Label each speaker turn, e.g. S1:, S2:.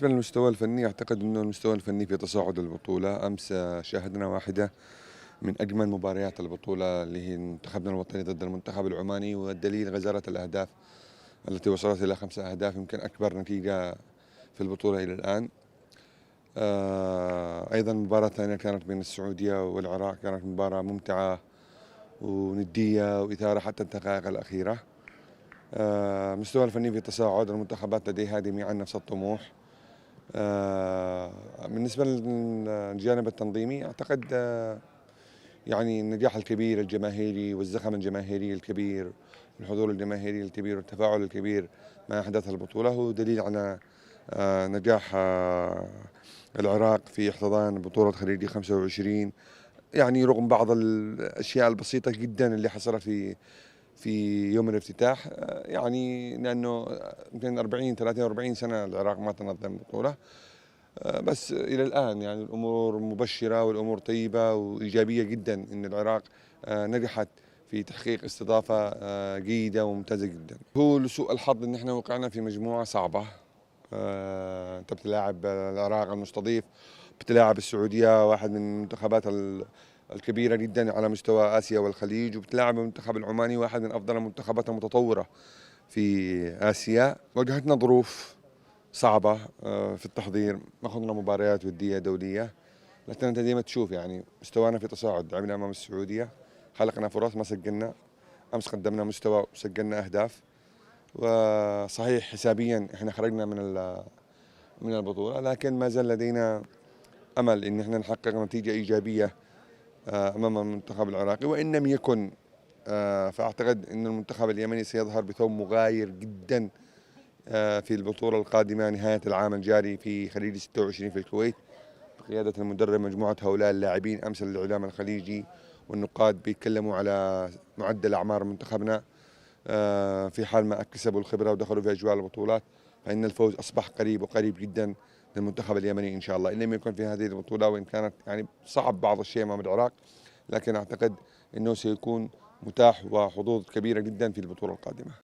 S1: بالنسبة للمستوى الفني أعتقد أنه المستوى الفني في تصاعد البطولة. أمس شاهدنا واحدة من أجمل مباريات البطولة اللي هي منتخبنا الوطني ضد المنتخب العماني، والدليل غزارة الأهداف التي وصلت إلى 5 أهداف، يمكن أكبر نتيجة في البطولة إلى الآن. أيضا مباراة ثانية كانت بين السعودية والعراق، كانت مباراة ممتعة وندية وإثارة حتى الدقائق الأخيرة. المستوى الفني في تصاعد، المنتخبات لديها جميعا نفس الطموح. بالنسبة للجانب التنظيمي أعتقد يعني النجاح الكبير الجماهيري والزخم الجماهيري الكبير، الحضور الجماهيري الكبير والتفاعل الكبير مع أحداث البطولة هو دليل على نجاح العراق في احتضان بطولة خليجي 25. يعني رغم بعض الأشياء البسيطة جدا اللي حصلت في يوم الافتتاح، يعني لأنه يمكن 40 30 40 سنة العراق ما تنظم بطولة. بس إلى الآن يعني الأمور مبشرة والأمور طيبة وإيجابية جدا، إن العراق نجحت في تحقيق استضافة جيدة وممتازة جدا. هو لسوء الحظ إن احنا وقعنا في مجموعة صعبة. أنت بتلاعب العراق المستضيف، بتلاعب السعودية واحد من المنتخبات الكبيرة جدا على مستوى آسيا والخليج، وبتلاعب المنتخب العماني واحد من أفضل المنتخبات المتطورة في آسيا. واجهتنا ظروف صعبة في التحضير، ما خضنا مباريات ودية دولية، لكن أنت زي ما تشوف يعني مستوانا في تصاعد. لعبنا أمام السعودية، خلقنا فرص ما سجلنا. أمس قدمنا مستوى وسجلنا أهداف. وصحيح حسابيا احنا خرجنا من البطولة، لكن ما زال لدينا أمل إن احنا نحقق نتيجة إيجابية أمام المنتخب العراقي، وإن لم يكن فأعتقد أن المنتخب اليمني سيظهر بثوب مغاير جدا في البطولة القادمة نهاية العام الجاري في خليج 26 في الكويت، بقيادة المدرب. مجموعة هؤلاء اللاعبين أمس الإعلام الخليجي والنقاد بيتكلموا على معدل أعمار منتخبنا في حال ما اكتسبوا الخبرة ودخلوا في أجواء البطولات، فإن الفوز أصبح قريب وقريب جدا للمنتخب اليمني إن شاء الله، إن لم يكن في هذه البطولة، وإن كانت يعني صعب بعض الشيء أمام العراق، لكن أعتقد أنه سيكون متاح وحظوظ كبيرة جدا في البطولة القادمة.